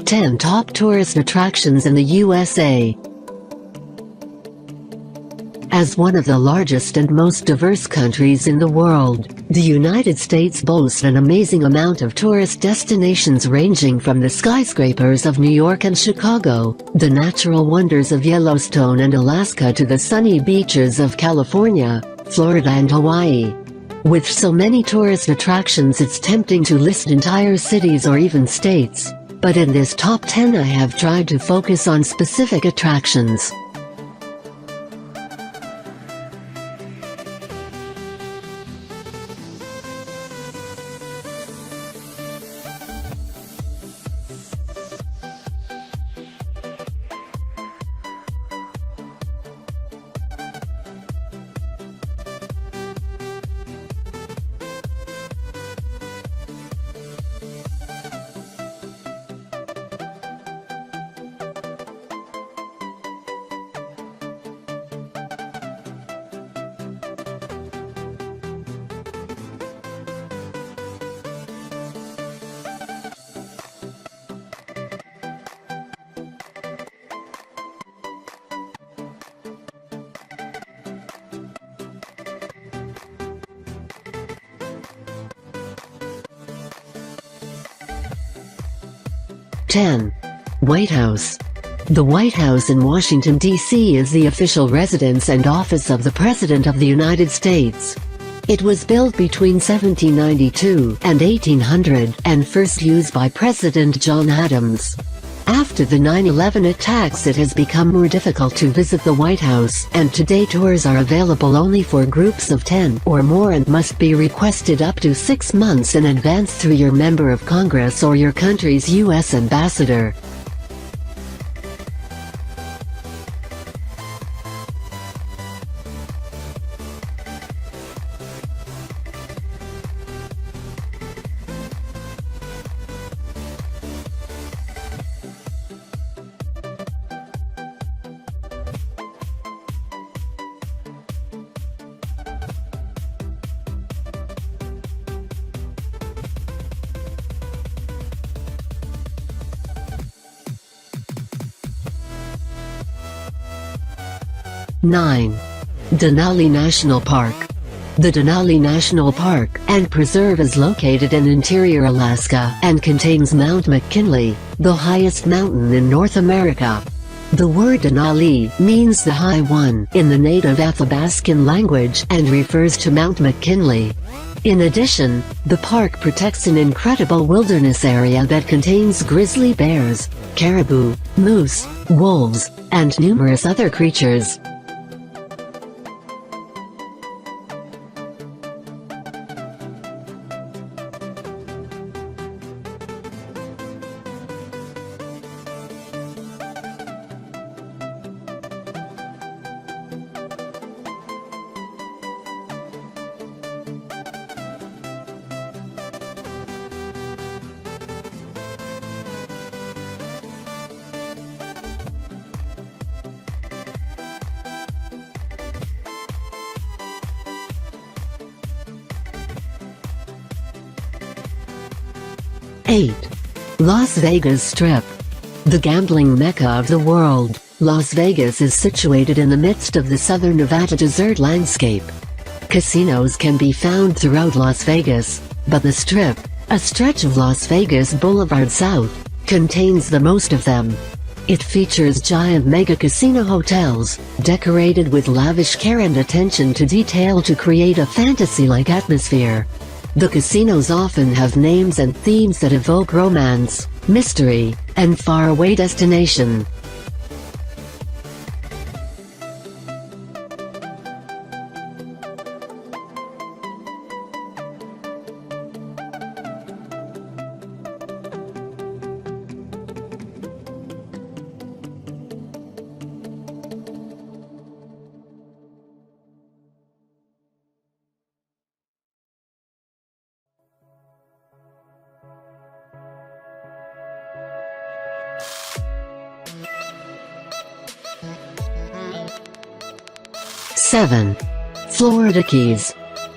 10 Top Tourist Attractions in the USA. As one of the largest and most diverse countries in the world, the United States boasts an amazing amount of tourist destinations ranging from the skyscrapers of New York and Chicago, the natural wonders of Yellowstone and Alaska to the sunny beaches of California, Florida and Hawaii. With so many tourist attractions, it's tempting to list entire cities or even states, but in this top 10 I have tried to focus on specific attractions. Ten. White House. The White House in Washington, D.C. is the official residence and office of the President of the United States. It was built between 1792 and 1800 and first used by President John Adams. After the 9/11 attacks, it has become more difficult to visit the White House, and today tours are available only for groups of 10 or more and must be requested up to 6 months in advance through your member of Congress or your country's U.S. ambassador. Nine. Denali National Park. The Denali National Park and Preserve is located in interior Alaska and contains Mount McKinley, the highest mountain in North America. The word Denali means the High One in the native Athabascan language and refers to Mount McKinley. In addition, the park protects an incredible wilderness area that contains grizzly bears, caribou, moose, wolves, and numerous other creatures. Eight. Las Vegas Strip. The gambling mecca of the world, Las Vegas is situated in the midst of the southern Nevada desert landscape. Casinos can be found throughout Las Vegas, but the Strip, a stretch of Las Vegas Boulevard South, contains the most of them. It features giant mega casino hotels, decorated with lavish care and attention to detail to create a fantasy-like atmosphere. The casinos often have names and themes that evoke romance, mystery, and faraway destination. Seven. Florida Keys.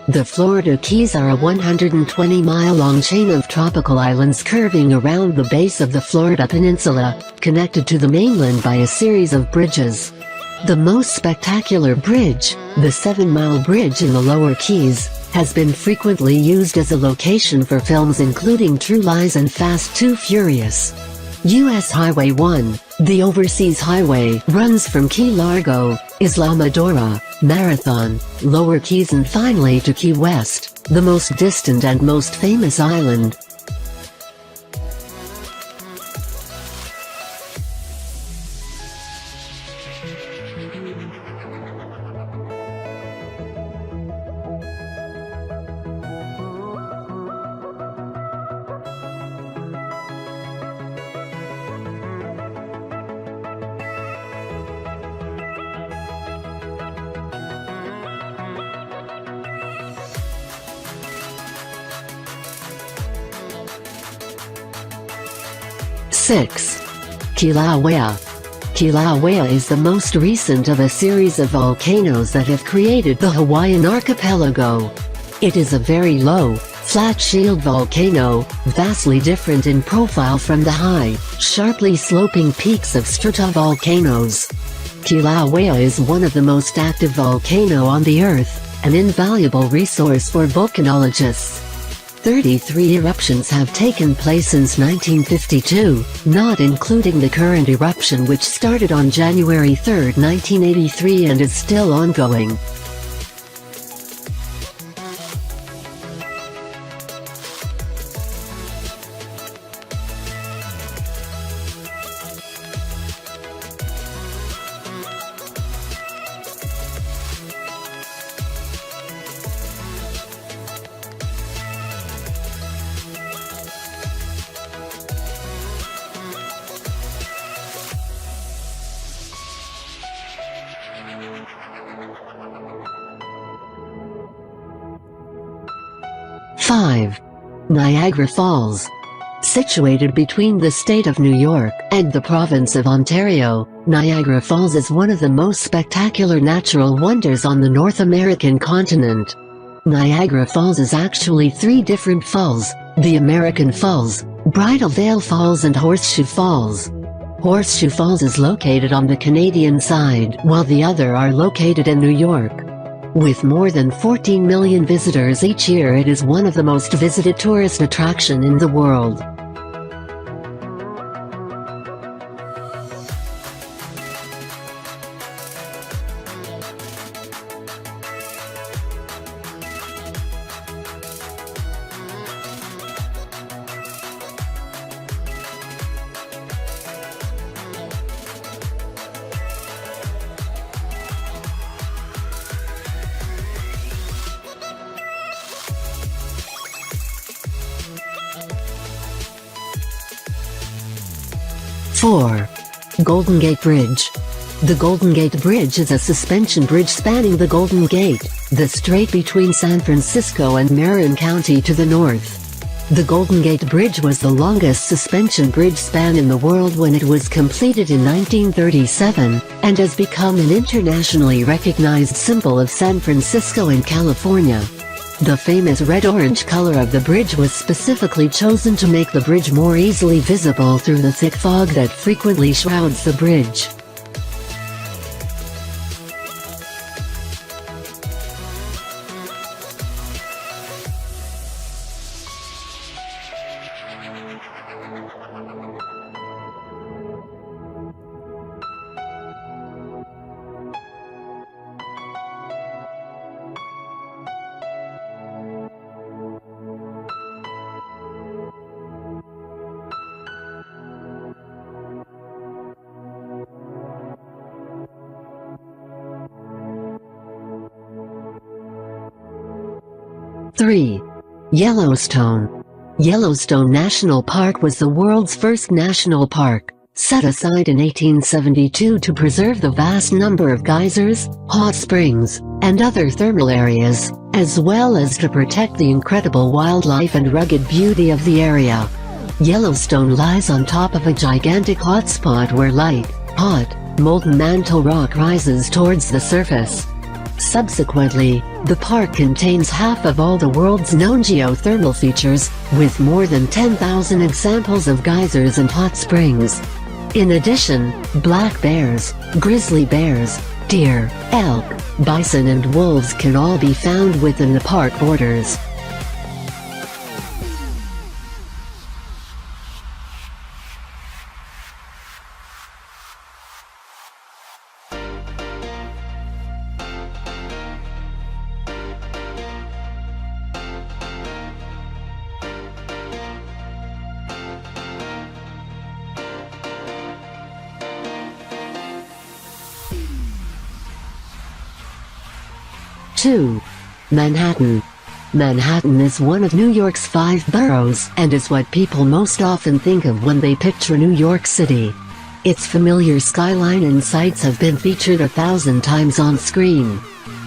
The Florida Keys are a 120-mile-long chain of tropical islands curving around the base of the Florida Peninsula, connected to the mainland by a series of bridges. The most spectacular bridge, the 7-Mile Bridge in the Lower Keys, has been frequently used as a location for films including True Lies and Fast 2 Furious. U.S. Highway 1, the overseas highway, runs from Key Largo, Islamorada, Marathon, Lower Keys and finally to Key West, the most distant and most famous island. Six. Kilauea. Kilauea is the most recent of a series of volcanoes that have created the Hawaiian archipelago. It is a very low, flat shield volcano, vastly different in profile from the high, sharply sloping peaks of stratovolcanoes. Kilauea is one of the most active volcanoes on the Earth, an invaluable resource for volcanologists. 33 eruptions have taken place since 1952, not including the current eruption which started on January 3, 1983 and is still ongoing. Five. Niagara Falls. Situated between the state of New York and the province of Ontario, Niagara Falls is one of the most spectacular natural wonders on the North American continent. Niagara Falls is actually three different falls: the American Falls, Bridal Veil Falls and Horseshoe Falls. Horseshoe Falls is located on the Canadian side, while the other are located in New York. With more than 14 million visitors each year, it is one of the most visited tourist attractions in the world. Four. Golden Gate Bridge. The Golden Gate Bridge is a suspension bridge spanning the Golden Gate, the strait between San Francisco and Marin County to the north. The Golden Gate Bridge was the longest suspension bridge span in the world when it was completed in 1937, and has become an internationally recognized symbol of San Francisco and California. The famous red-orange color of the bridge was specifically chosen to make the bridge more easily visible through the thick fog that frequently shrouds the bridge. Three. Yellowstone. Yellowstone National Park was the world's first national park, set aside in 1872 to preserve the vast number of geysers, hot springs, and other thermal areas, as well as to protect the incredible wildlife and rugged beauty of the area. Yellowstone lies on top of a gigantic hotspot where light, hot, molten mantle rock rises towards the surface. Subsequently, the park contains half of all the world's known geothermal features, with more than 10,000 examples of geysers and hot springs. In addition, black bears, grizzly bears, deer, elk, bison and wolves can all be found within the park borders. Two. Manhattan. Manhattan is one of New York's 5 boroughs, and is what people most often think of when they picture New York City. Its familiar skyline and sights have been featured 1,000 times on screen.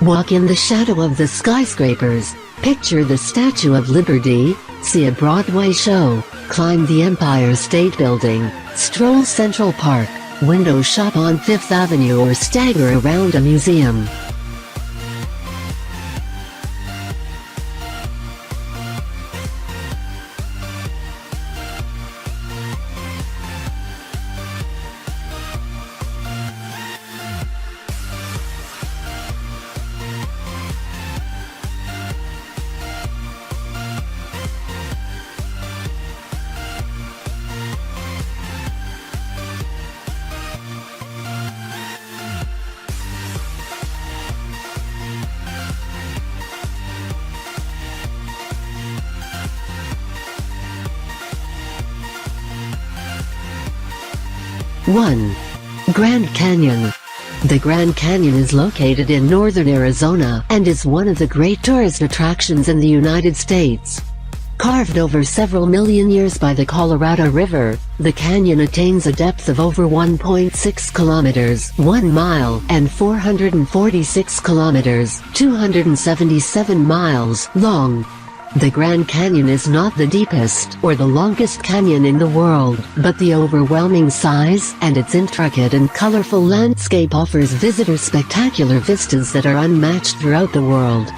Walk in the shadow of the skyscrapers, picture the Statue of Liberty, see a Broadway show, climb the Empire State Building, stroll Central Park, window shop on Fifth Avenue or stagger around a museum. One. Grand Canyon. The Grand Canyon is located in northern Arizona and is one of the great tourist attractions in the United States. Carved over several million years by the Colorado River, the canyon attains a depth of over 1.6 kilometers, 1 mile, and 446 kilometers, 277 miles, long. The Grand Canyon is not the deepest or the longest canyon in the world, but the overwhelming size and its intricate and colorful landscape offers visitors spectacular vistas that are unmatched throughout the world.